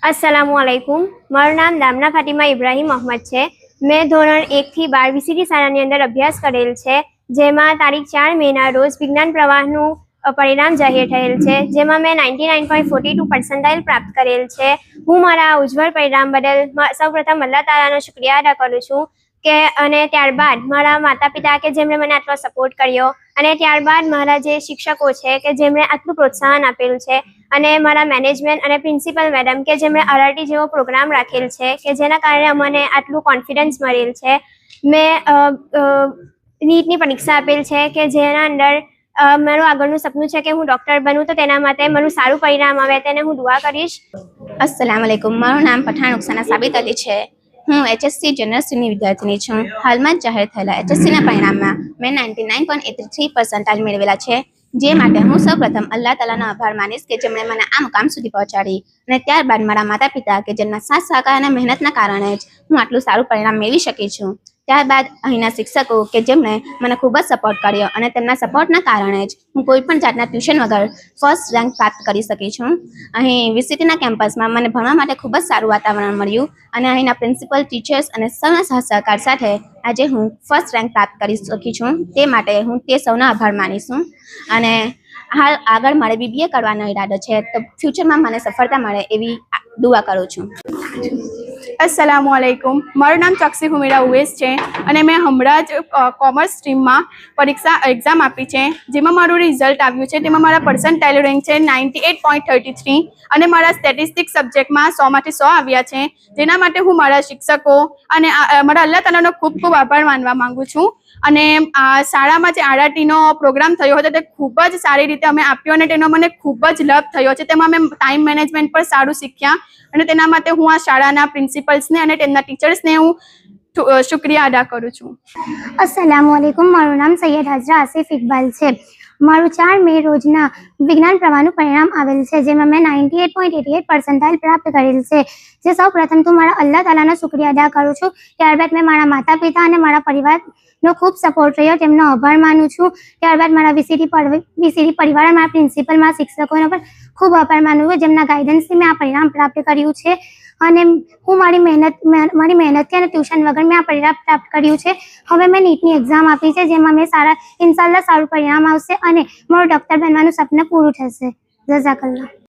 अस्सलामुअलैकुम। माરું નામ દામના ફાતિમા ઇબ્રાહીમ અહમદ છે। મેં ધોરણ 1 થી 12 વીસીટી શાળાની અંદર અભ્યાસ કરેલ છે, જેમાં તારીખ 4 મેના રોજ વિજ્ઞાન પ્રવાહનું પરિણામ જાહેર થયેલ છે, જેમાં મેં 99.42 પર્સન્ટાઇલ પ્રાપ્ત કરેલ છે। હું મારા ઉજ્જવળ પરિણામ બદલ સૌપ્રથમ અલ્લાહ તાલાનો શુક્રિયા અદા કરું છું કે અને ત્યારબાદ મારા માતા પિતા કે જેમણે મને આટલો સપોર્ટ કર્યો, અને ત્યારબાદ મારા જે શિક્ષકો છે કે જેમણે આટલું પ્રોત્સાહન આપેલું છે, અને મારા મેનેજમેન્ટ અને પ્રિન્સિપલ મેડમ કે જેમણે આરઆરટી જેવો પ્રોગ્રામ રાખેલ છે કે જેના કારણે અમને આટલું કોન્ફિડન્સ મળેલ છે। મેં નીટની પરીક્ષા આપેલ છે કે જેના અંદર મારું આગળનું સપનું છે કે હું ડૉક્ટર બનું, તો તેના માટે મારું સારું પરિણામ આવે તેને હું દુઆ કરીશ। अस्सलाम वालेकुम। माરું નામ પઠાણ ઉકસાના સાબિત અલી છે। હું એચએસસી જનરલ સ્ટ્રીમની વિદ્યાર્થીની છું। હાલમાં જ જાહેર થયેલા એચએસસીના પરિણામમાં મેં 99.83 પર્સન્ટાઇલ મેળવેલા છે, જે માટે હું સૌપ્રથમ અલ્લાહ તાલાનો આભાર માનીશ કે જેમણે મને આ મુકામ સુધી પહોંચાડી, અને ત્યારબાદ મારા માતા પિતા કે જેમના સાથ સહકાર અને મહેનતના કારણે જ હું આટલું સારું પરિણામ મેળવી શકી છું। ત્યારબાદ અહીંના શિક્ષકો કે જેમણે મને ખૂબ જ સપોર્ટ કર્યો, અને તેમના સપોર્ટના કારણે જ હું કોઈ પણ જાતના ટ્યુશન વગર ફર્સ્ટ રેન્ક પ્રાપ્ત કરી શકી છું। અહીં વીસીટીના કેમ્પસમાં મને ભણવા માટે ખૂબ જ સારું વાતાવરણ મળ્યું, અને અહીંના પ્રિન્સિપલ, ટીચર્સ અને સૌના સહકાર સાથે આજે હું ફર્સ્ટ રેન્ક પ્રાપ્ત કરી શકી છું। તે માટે હું તે સૌનો આભાર માનીશું, અને હાલ આગળ મારે બીબીએ કરવાનો ઈરાદો છે, તો ફ્યુચરમાં મને સફળતા મળે એવી દુઆ કરું છું। अस्सलामुअलैकुम। મારું નામ ચક્ષી હુમેરા ઉવેસ છે, અને મેં હમણાં જ કોમર્સ સ્ટ્રીમમાં એક્ઝામ આપી છે, જેમાં મારું રિઝલ્ટ આવ્યું છે। તેમાં મારા પર્સન્ટાઇલ રેન્ક છે 98.33, અને મારા સ્ટેટિસ્ટિક્સ સબ્જેક્ટમાં 100માંથી 100 આવ્યા છે, જેના માટે હું મારા શિક્ષકો અને મારા અલ્લાહ તાલાનો ખૂબ ખૂબ આભાર માનવા માંગુ છું। અને શાળામાં જે આરઆરટીનો પ્રોગ્રામ થયો હતો તે ખૂબ જ સારી રીતે અમે આપ્યો, અને તેનો મને ખૂબ જ લાભ થયો છે। તેમાં અમે ટાઈમ મેનેજમેન્ટ પણ સારું શીખ્યા, અને તેના માટે હું આ શાળાના પ્રિન્સિપલ્સને અને તેમના ટીચર્સને હું શુક્રિયા અદા કરું છું। अस्सलामुअलैकुम। મારું નામ સૈયદ હજરા આસિફ ઇકબાલ છે। મારું 4 મે રોજના વિજ્ઞાન પ્રવાહનું પરિણામ આવેલ છે, જેમાં મેં 98.88 પર્સન્ટાઇલ પ્રાપ્ત કરેલ છે, જે સૌ પ્રથમ તો મારા અલ્લાહ તાલાનો શુક્રિયા અદા કરું છું। ત્યારબાદ મેં મારા માતા પિતા અને મારા પરિવારનો ખૂબ સપોર્ટ રહ્યો, તેમનો આભાર માનું છું। ત્યારબાદ મારા વીસીટી પરિવાર અને મારા પ્રિન્સિપલ, મારા શિક્ષકોનો પણ ખૂબ આભાર માનું છું, જેમના ગાઈડન્સથી મેં આ પરિણામ પ્રાપ્ત કર્યું છે। અને હું મારી મહેનતથી અને ટ્યુશન વગર મેં આ પરિણામ પ્રાપ્ત કર્યું છે। હવે મેં નીટની એક્ઝામ આપી છે, જેમાં મેં ઇન્શાલ્લાહ સારું પરિણામ આવશે, અને મારું ડૉક્ટર બનવાનું સપનું પૂરું થશે। જઝાકલ્લાહ।